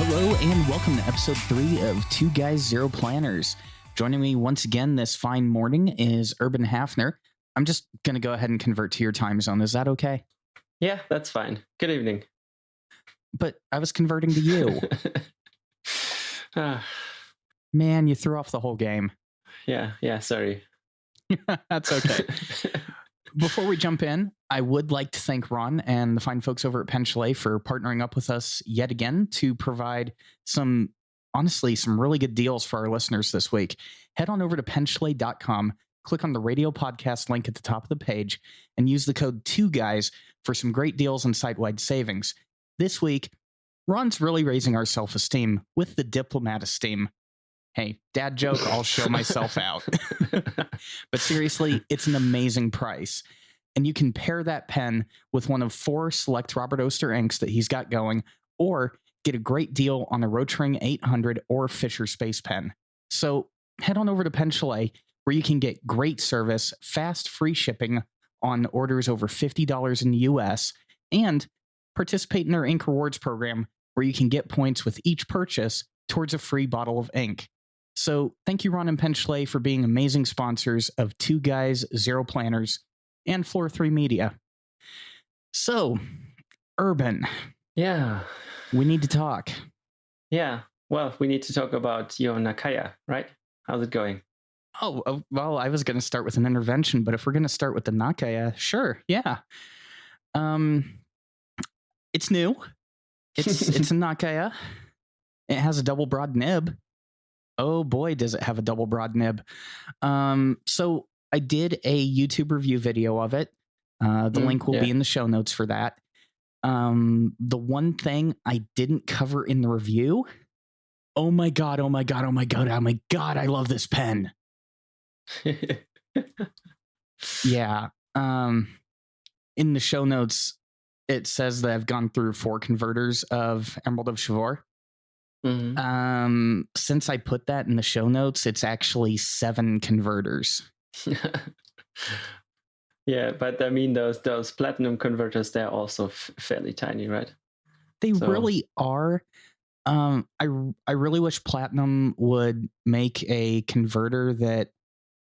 Hello and welcome to episode 3 of Two Guys, Zero Planners. Joining me once again this fine morning is Urban Hafner. I'm just going to go ahead and convert to your time zone. Is that okay? Yeah, that's fine. Good evening. But I was converting to you. Man, you threw off the whole game. Yeah, sorry. That's okay. Before we jump in, I would like to thank Ron and the fine folks over at Pen Chalet for partnering up with us yet again to provide some really good deals for our listeners this week. Head on over to penchalet.com, click on the radio podcast link at the top of the page, and use the code 2GUYS for some great deals and site-wide savings. This week, Ron's really raising our self-esteem with the Diplomat Esteem. Hey, dad joke, I'll show myself out. But seriously, it's an amazing price. And you can pair that pen with one of 4 select Robert Oster inks that he's got going, or get a great deal on a Rotring 800 or Fisher Space Pen. So head on over to Pen Chalet, where you can get great service, fast free shipping on orders over $50 in the US, and participate in their ink rewards program, where you can get points with each purchase towards a free bottle of ink. So thank you, Ron and Pen Chalet, for being amazing sponsors of Two Guys, Zero Planners, and Floor 3 Media. So, Urban. Yeah. We need to talk. Yeah. Well, we need to talk about your Nakaya, right? How's it going? Oh, well, I was going to start with an intervention, but if we're going to start with the Nakaya, sure, yeah. It's new. It's a Nakaya. It has a double broad nib. Oh boy, does it have a double broad nib. So I did a YouTube review video of it. The link will be in the show notes for that. The one thing I didn't cover in the review, oh my god, I love this pen. Yeah. In the show notes, it says that I've gone through 4 converters of Emerald of Chivor. Mm-hmm. Since I put that in the show notes, it's actually 7 converters. Yeah, but I mean those platinum converters, they're also fairly tiny, right? They really are. I really wish Platinum would make a converter that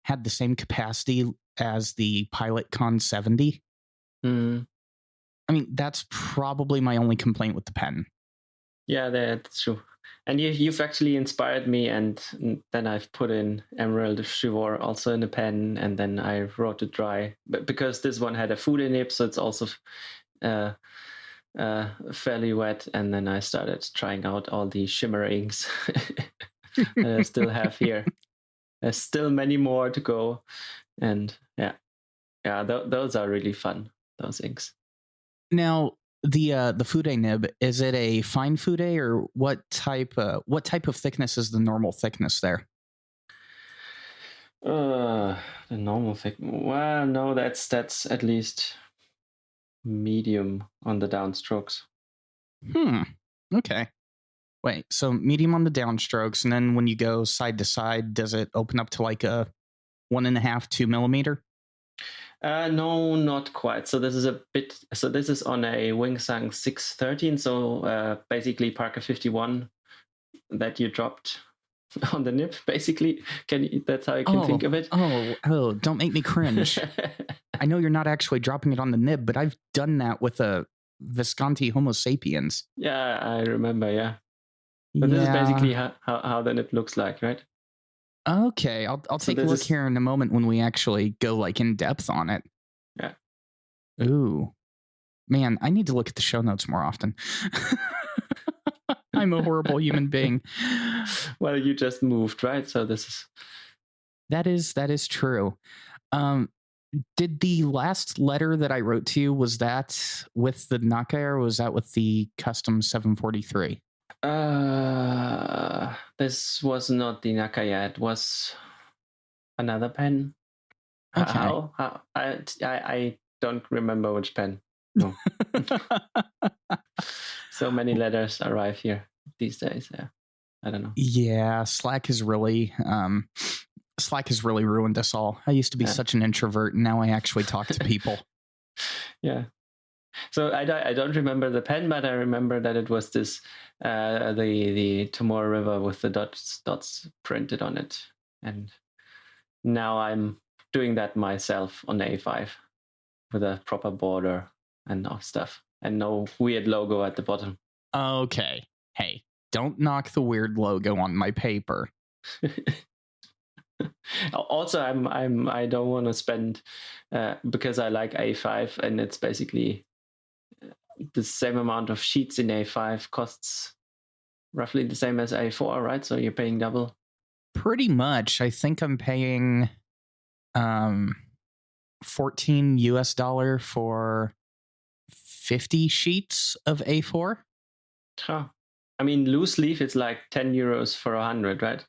had the same capacity as the Pilot Con 70. I mean, that's probably my only complaint with the pen. Yeah, that's true. And you've actually inspired me, and then I've put in Emerald of Chivor also in a pen, and then I wrote it dry. But because this one had a food nib, so it's also fairly wet, and then I started trying out all the shimmer inks that I still have here. There's still many more to go, and those are really fun, those inks. Now, the fude nib, is it a fine fude, or what type of thickness is the normal thickness there? The normal thickness. Well, no, that's at least medium on the downstrokes. Okay. Wait, so medium on the downstrokes, and then when you go side to side, does it open up to like a 1.5-2 millimeter? No, not quite. So this is this is on a Wingsang 613. So basically Parker 51 that you dropped on the nib. Basically, that's how you can think of it. Oh! Don't make me cringe. I know you're not actually dropping it on the nib, but I've done that with a Visconti Homo sapiens. Yeah, I remember. Yeah, but this is basically how the nib looks like, right? Okay, I'll take a look here in a moment when we actually go like in depth on it. Yeah. Ooh, man, I need to look at the show notes more often. I'm a horrible human being. Well, you just moved, right? So that is true. Did the last letter that I wrote to you, was that with the Nakaya, or was that with the custom 743? This was not the Nakaya. It was another pen. Okay. How? I don't remember which pen. No. So many letters arrive here these days. Yeah, I don't know. Yeah, Slack has really ruined us all. I used to be such an introvert, and now I actually talk to people. Yeah. So I don't remember the pen, but I remember that it was this the Tomorrow River with the dots printed on it, and now I'm doing that myself on A5 with a proper border and stuff, and no weird logo at the bottom. Okay, hey, don't knock the weird logo on my paper. Also, I don't want to spend because I like A5, and it's basically the same amount of sheets in A5 costs roughly the same as A4, right? So you're paying double. Pretty much. I think I'm paying $14 for 50 sheets of A4. Huh. I mean, loose leaf is like €10 for 100, right?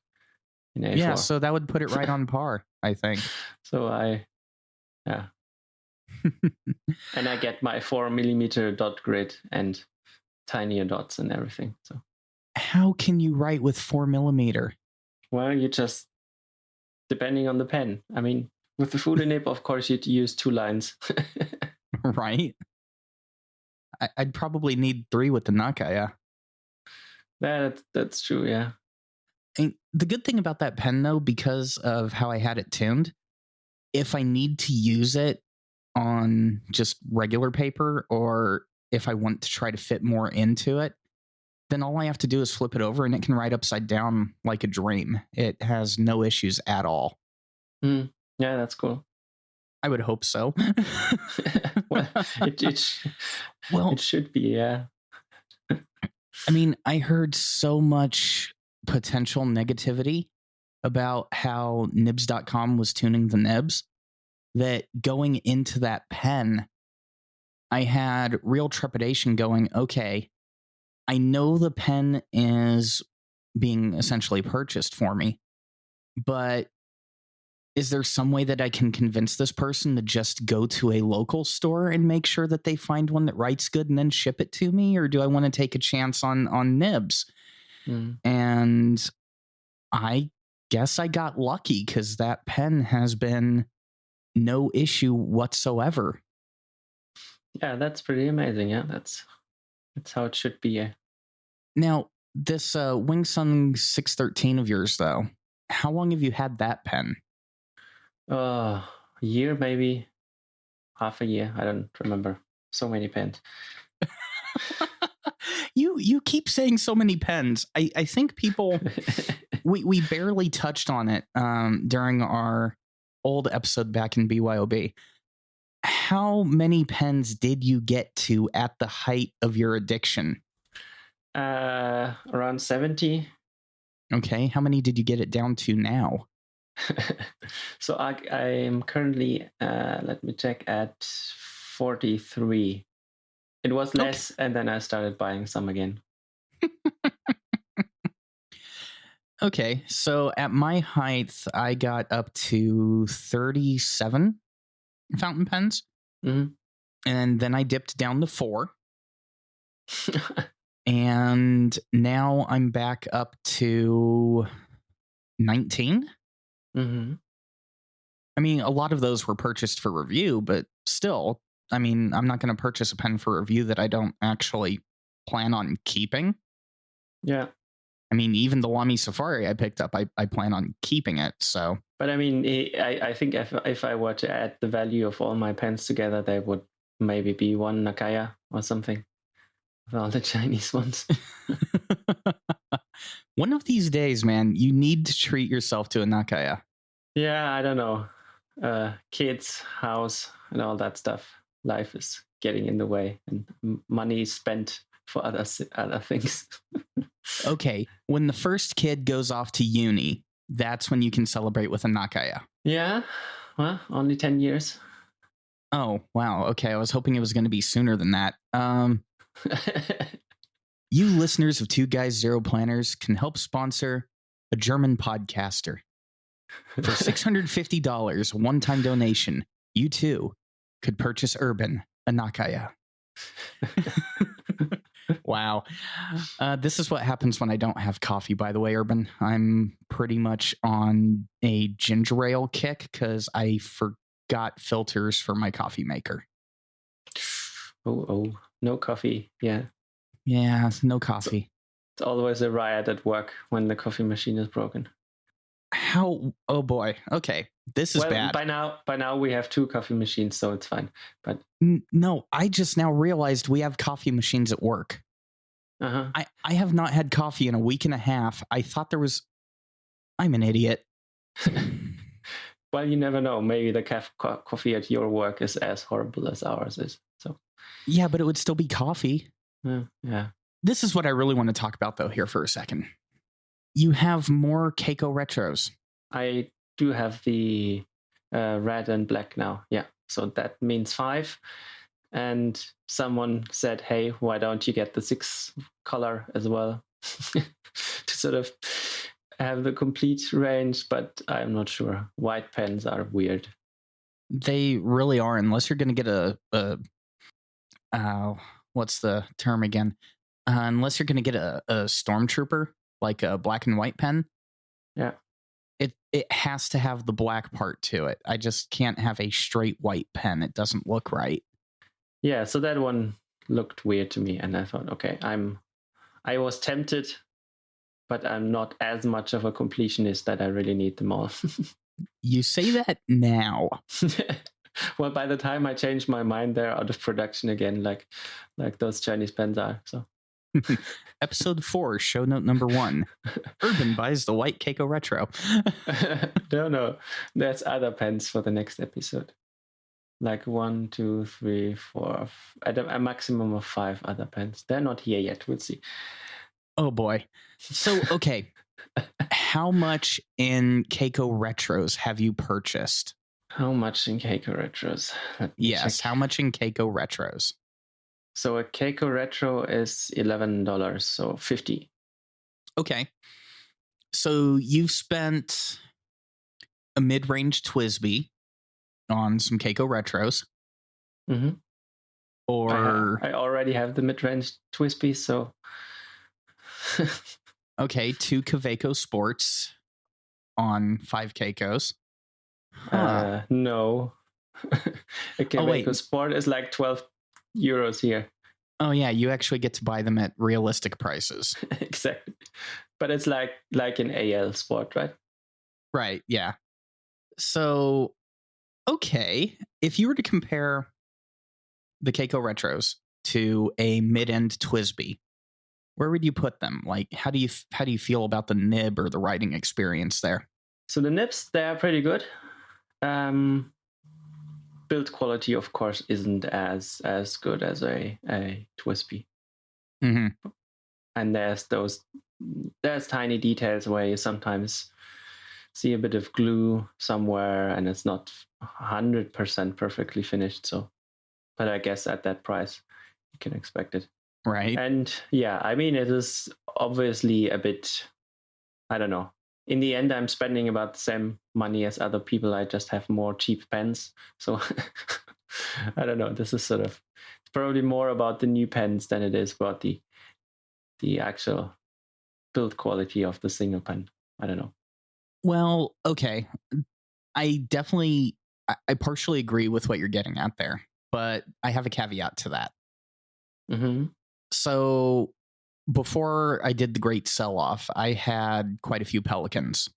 In A4. Yeah, so that would put it right on par, I think. So yeah. And I get my 4mm dot grid and tinier dots and everything. So how can you write with 4mm? Well, you just, depending on the pen. I mean, with the Fude nib, of course, you'd use 2 lines. Right? I'd probably need 3 with the Nakaya. That's true, yeah. And the good thing about that pen, though, because of how I had it tuned, if I need to use it on just regular paper, or if I want to try to fit more into it, then all I have to do is flip it over and it can write upside down like a dream. It has no issues at all. Yeah, that's cool. I would hope so. Well, it should be, yeah. I mean, I heard so much potential negativity about how Nibs.com was tuning the nibs that going into that pen, I had real trepidation going, okay, I know the pen is being essentially purchased for me, but is there some way that I can convince this person to just go to a local store and make sure that they find one that writes good and then ship it to me? Or do I want to take a chance on nibs? And I guess I got lucky because that pen has been no issue whatsoever. Yeah, that's pretty amazing. Yeah, that's how it should be. Yeah. Now, this Wingsung 613 of yours, though, how long have you had that pen? A year, maybe half a year. I don't remember. So many pens. You keep saying so many pens. I think people we barely touched on it during our old episode back in BYOB. How many pens did you get to at the height of your addiction? Around 70. Okay, how many did you get it down to now? So I am currently, let me check, at 43. It was less, and then I started buying some again. Okay, so at my height, I got up to 37 fountain pens. And then I dipped down to 4. And now I'm back up to 19. I mean, a lot of those were purchased for review, but still, I mean, I'm not going to purchase a pen for review that I don't actually plan on keeping. Yeah. I mean, even the Lamy Safari I picked up, I plan on keeping it. So, but I mean, I think if I were to add the value of all my pens together, there would maybe be one Nakaya or something with all the Chinese ones. One of these days, man, you need to treat yourself to a Nakaya. Yeah, I don't know. Kids, house, and all that stuff. Life is getting in the way, and money is spent for other things. Okay, when the first kid goes off to uni, that's when you can celebrate with a Nakaya. Yeah, well, only 10 years. Oh, wow. Okay, I was hoping it was going to be sooner than that. You listeners of Two Guys Zero Planners can help sponsor a German podcaster. For $650, a one-time donation, you too could purchase Urban, a Nakaya. Wow. This is what happens when I don't have coffee, by the way, Urban. I'm pretty much on a ginger ale kick because I forgot filters for my coffee maker. Oh, no coffee. Yeah. Yeah, no coffee. It's always a riot at work when the coffee machine is broken. How? Oh boy. Okay, this is bad. By now we have 2 coffee machines, so it's fine. But no, I just now realized we have coffee machines at work. I have not had coffee in a week and a half. I thought there was. I'm an idiot. Well, you never know. Maybe the coffee at your work is as horrible as ours is. So yeah, but it would still be coffee. Yeah. This is what I really want to talk about, though, here for a second. You have more Kaco Retros. I do have the red and black now. Yeah. So that means 5. And someone said, hey, why don't you get the 6 color as well? To sort of have the complete range, but I'm not sure. White pens are weird. They really are, unless you're going to get a what's the term again? Unless you're going to get a Stormtrooper, like a black and white pen. Yeah. It has to have the black part to it. I just can't have a straight white pen. It doesn't look right. Yeah, so that one looked weird to me, and I thought, okay, I was tempted, but I'm not as much of a completionist that I really need them all. You say that now. Well, by the time I change my mind, they're out of production again, like those Chinese pens are. So, Episode 4, show note number 1. Urban buys the white Kaco Retro. No, there's other pens for the next episode. Like 1, 2, 3, 4, at a maximum of 5 other pens. They're not here yet. We'll see. Oh boy. So, okay. How much in Kaco Retros have you purchased? How much in Kaco Retros? Yes, how much in Kaco Retros? So a Kaco Retro is $11, so 50. Okay. So you've spent a mid-range Twisby on some Kaco Retros. Mm-hmm. Or I already have the mid-range Twisby, so okay, 2 Kaweco Sports on 5 Kacos. No. A Kaweco Sport is like 12 euros here. Oh yeah, you actually get to buy them at realistic prices. Exactly. But it's like an AL Sport, right? Right, yeah. So, okay, if you were to compare the Kaco Retros to a mid-end Twisby, where would you put them? Like, how do you feel about the nib or the writing experience there? So the nibs, they are pretty good. Build quality, of course, isn't as good as a Twisby. Mm-hmm. And there's tiny details where you sometimes see a bit of glue somewhere, and it's not 100% perfectly finished. So, but I guess at that price, you can expect it. Right. And yeah, I mean, it is obviously a bit, I don't know. In the end, I'm spending about the same money as other people. I just have more cheap pens. So I don't know. This is sort of probably more about the new pens than it is about the actual build quality of the single pen. I don't know. Well, okay. I partially agree with what you're getting at there, but I have a caveat to that. Mm-hmm. So before I did the great sell-off, I had quite a few Pelicans.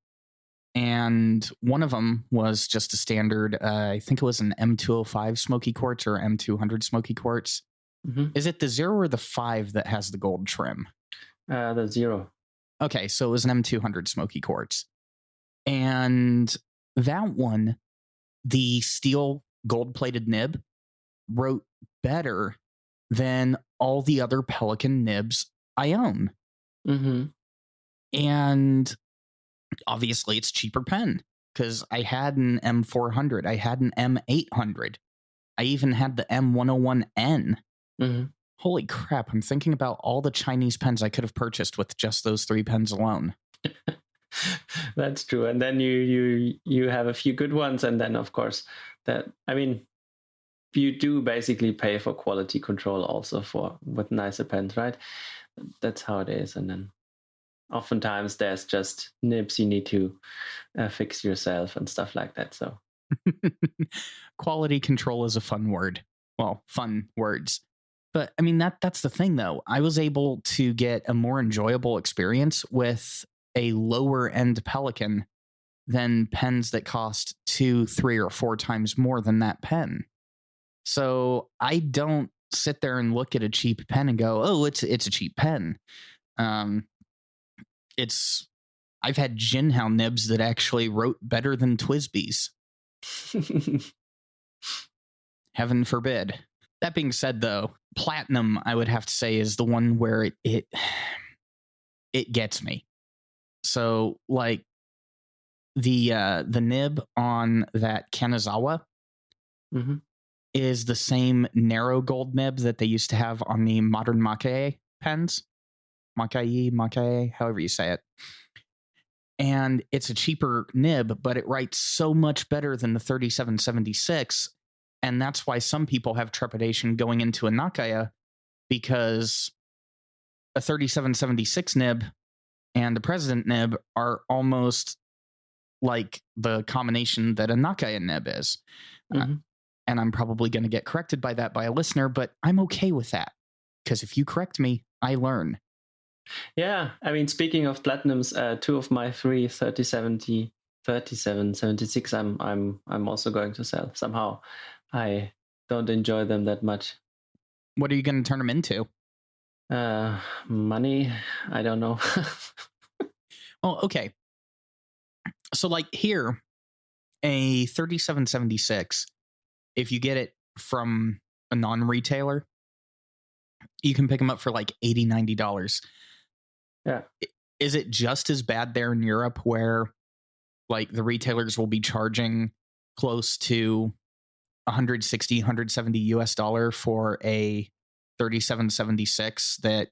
And one of them was just a standard, I think it was an M205 Smoky Quartz or M200 Smoky Quartz. Mm-hmm. Is it the 0 or the 5 that has the gold trim? The 0. Okay, so it was an M200 Smoky Quartz. And that one, the steel gold-plated nib, wrote better than all the other Pelican nibs I own. Mm-hmm. And obviously it's cheaper pen because I had an M400, I had an M800, I even had the M101N. Mm-hmm. Holy crap, I'm thinking about all the Chinese pens I could have purchased with just those 3 pens alone. That's true. And then you have a few good ones, and then of course you do basically pay for quality control also with nicer pens, right? That's how it is. And then oftentimes there's just nibs you need to fix yourself and stuff like that. So quality control is a fun word. Well, fun words. But I mean, that's the thing, though. I was able to get a more enjoyable experience with a lower end Pelican than pens that cost 2, 3, or 4 times more than that pen. So I don't sit there and look at a cheap pen and go, "Oh, it's a cheap pen." It's I've had Jinhao nibs that actually wrote better than Twisby's. Heaven forbid. That being said, though, Platinum, I would have to say, is the one where it gets me. So, like, the nib on that Kanazawa is the same narrow gold nib that they used to have on the modern Makae pens. Makae, however you say it. And it's a cheaper nib, but it writes so much better than the 3776. And that's why some people have trepidation going into a Nakaya, because a 3776 nib and a President nib are almost like the combination that a Nakaya nib is. And I'm probably going to get corrected by that by a listener, but I'm okay with that, because if you correct me, I learn. Yeah, I mean, speaking of Platinums, 2 of my 3 3776 I'm also going to sell. Somehow I don't enjoy them that much. What are you going to turn them into? Money, I don't know. Well, okay. So, like, here, a 3776, if you get it from a non-retailer, you can pick them up for like $80, $90. Yeah. Is it just as bad there in Europe, where like the retailers will be charging close to $160, $170 for a 3776 that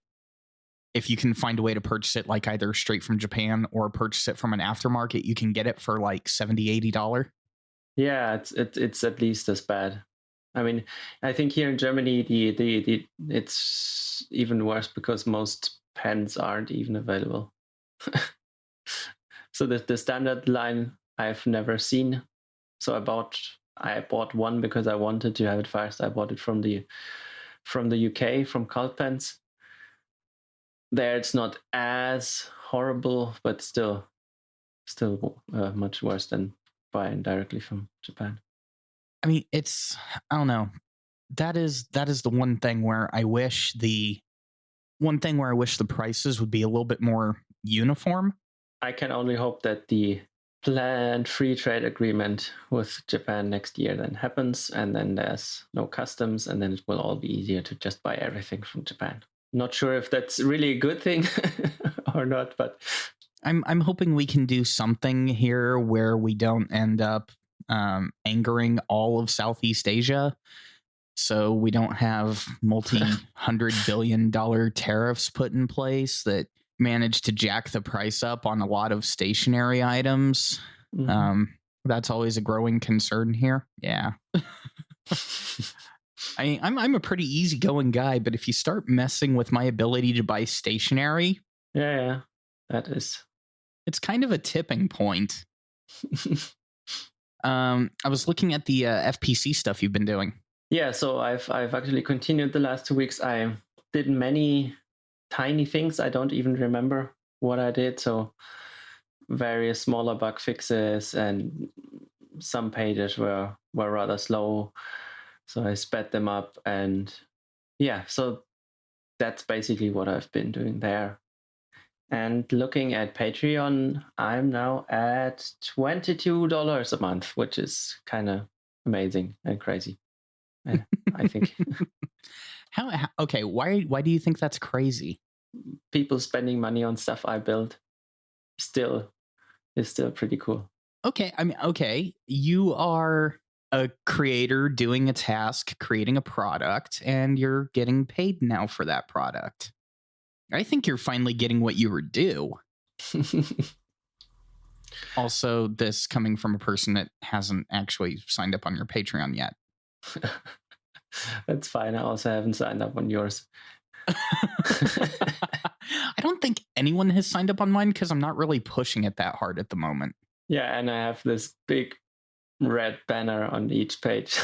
if you can find a way to purchase it like either straight from Japan or purchase it from an aftermarket, you can get it for like $70, $80? Yeah, it's at least as bad. I mean, I think here in Germany the it's even worse because most pens aren't even available. So the standard line I've never seen. So I bought one because I wanted to have it fast. I bought it from the UK, from Cult Pens. There it's not as horrible, but still much worse than buying directly from Japan. I mean, I don't know. That is the one thing where I wish the prices would be a little bit more uniform. I can only hope that the planned free trade agreement with Japan next year then happens, and then there's no customs, and then it will all be easier to just buy everything from Japan. Not sure if that's really a good thing or not, but I'm hoping we can do something here where we don't end up angering all of Southeast Asia, so we don't have multi-$100 billion tariffs put in place that manage to jack the price up on a lot of stationary items. That's always a growing concern here. Yeah. I'm a pretty easygoing guy, but if you start messing with my ability to buy stationery, yeah, that is. It's kind of a tipping point. I was looking at the FPC stuff you've been doing. Yeah, so I've actually continued the last 2 weeks. I did many tiny things. I don't even remember what I did. So various smaller bug fixes, and some pages were rather slow. So I sped them up, and yeah, so that's basically what I've been doing there. And looking at Patreon, I'm now at $22 a month, which is kind of amazing and crazy, I think. Okay, why do you think that's crazy? People spending money on stuff I build is still pretty cool. Okay, I mean, okay, you are a creator doing a task, creating a product, and you're getting paid now for that product. I think you're finally getting what you were due. Also, this coming from a person that hasn't actually signed up on your Patreon yet. That's fine. I also haven't signed up on yours. I don't think anyone has signed up on mine because I'm not really pushing it that hard at the moment. Yeah, and I have this big red banner on each page.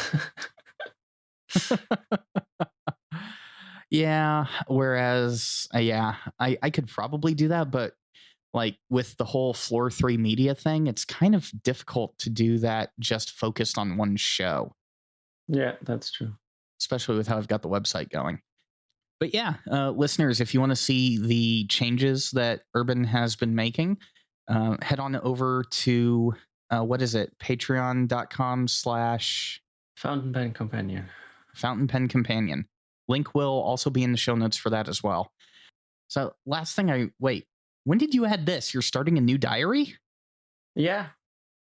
Yeah. Whereas, I could probably do that, but like with the whole Floor 3 media thing, it's kind of difficult to do that just focused on one show, Yeah, that's true. especially with how I've got the website going. But yeah, listeners, if you want to see the changes that Urban has been making, head on over to, what is it? Patreon.com/ Fountain Pen Companion. Fountain Pen Companion. Link will also be in the show notes for that as well. So last thing when did you add this? You're starting a new diary? Yeah.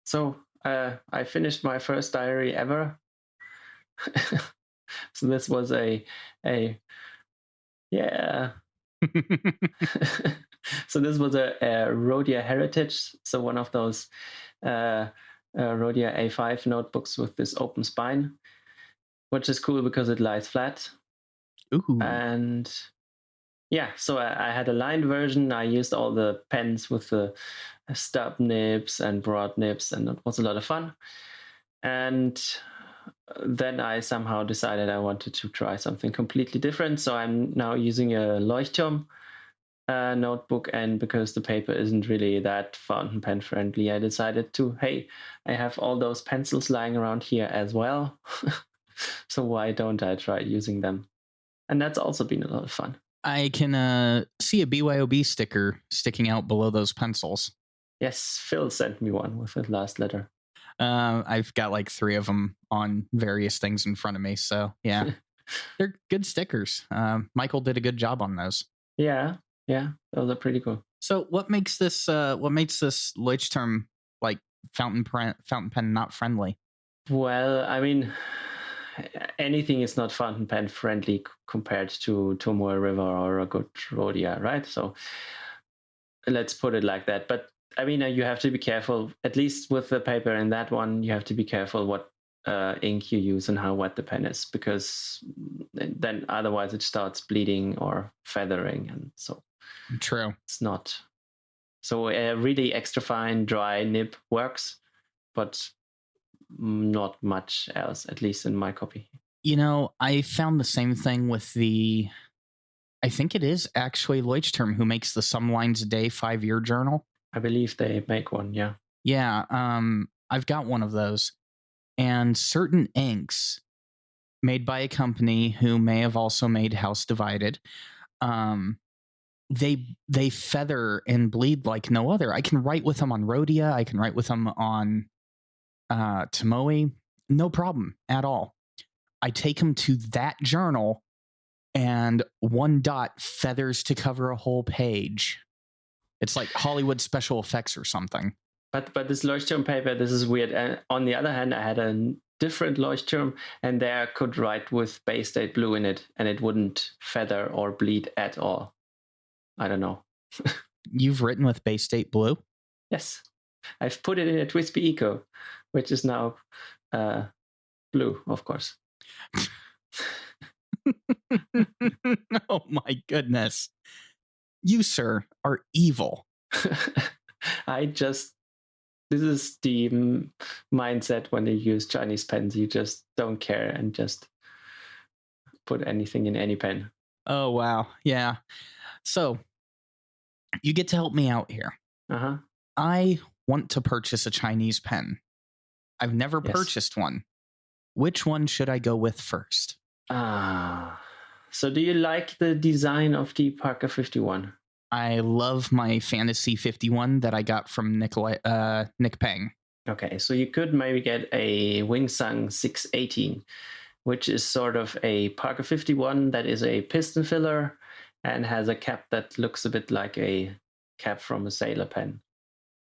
So I finished my first diary ever. So this was a yeah. So this was a Rhodia Heritage. So one of those Rhodia A5 notebooks with this open spine, which is cool because it lies flat. Ooh. And yeah, so I had a lined version. I used all the pens with the stub nibs and broad nibs, and it was a lot of fun. And then I somehow decided I wanted to try something completely different. So I'm now using a Leuchtturm notebook, and because the paper isn't really that fountain pen friendly, I decided to, hey, I have all those pencils lying around here as well. So why don't I try using them? And that's also been a lot of fun. I can see a BYOB sticker sticking out below those pencils. Yes, Phil sent me one with the last letter. I've got like 3 of them on various things in front of me. So yeah, they're good stickers. Michael did a good job on those. Yeah, those are pretty cool. So what makes this Leuchtturm like fountain pen not friendly? Well, I mean, anything is not fountain pen friendly compared to Tomoe River or a good Rhodia, right? So let's put it like that. But I mean, you have to be careful, at least with the paper in that one, you have to be careful what ink you use and how wet the pen is, because then otherwise it starts bleeding or feathering. And so True. It's not. So a really extra fine, dry nib works, but not much else, at least in my copy. You know, I found the same thing with I think it is actually Leuchtturm who makes the Some Lines a Day 5-year journal. I believe they make one, yeah. Yeah, I've got one of those. And certain inks made by a company who may have also made House Divided, they feather and bleed like no other. I can write with them on Rhodia. I can write with them on Tomoe. No problem at all. I take them to that journal and one dot feathers to cover a whole page. It's like Hollywood special effects or something. But this Leuchtturm paper, this is weird. And on the other hand, I had a different Leuchtturm, and there I could write with Bay State Blue in it, and it wouldn't feather or bleed at all. I don't know. You've written with Bay State Blue? Yes. I've put it in a Twispy Eco, which is now blue, of course. Oh my goodness. You, sir, are evil. This is the mindset when you use Chinese pens. You just don't care and just put anything in any pen. Oh, wow. Yeah. So you get to help me out here. Uh-huh. I want to purchase a Chinese pen. I've never purchased one. Which one should I go with first? So do you like the design of the Parker 51? I love my Fantasy 51 that I got from Nick Peng. Okay, so you could maybe get a Wingsung 618, which is sort of a Parker 51 that is a piston filler and has a cap that looks a bit like a cap from a sailor pen,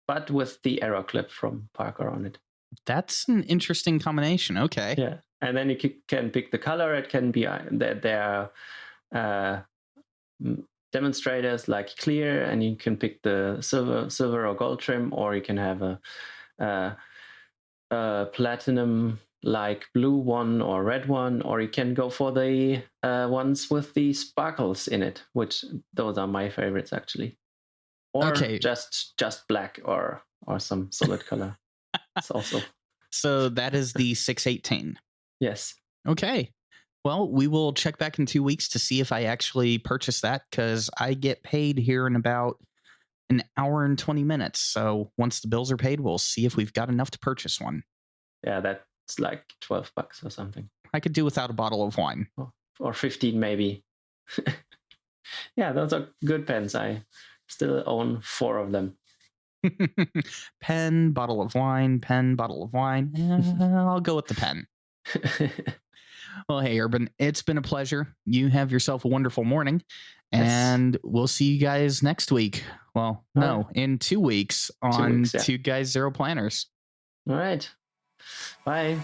but with the arrow clip from Parker on it. That's an interesting combination. Okay. Yeah, and then you can pick the color. It can be there are demonstrators like clear, and you can pick the silver or gold trim, or you can have a platinum like blue one or red one, or you can go for the ones with the sparkles in it, which those are my favorites actually. Or just black or some solid color. It's also. So that is the 618. Yes. Okay. Well, we will check back in 2 weeks to see if I actually purchase that, because I get paid here in about an hour and 20 minutes. So once the bills are paid, we'll see if we've got enough to purchase one. Yeah, that's like $12 or something. I could do without a bottle of wine. Or 15 maybe. Yeah, those are good pens. I still own 4 of them. Pen, bottle of wine, pen, bottle of wine. I'll go with the pen. Well, hey, Urban, it's been a pleasure. You have yourself a wonderful morning, and we'll see you guys next week. Well, no, in 2 weeks on 2 Guys Zero Planners. All right. Bye.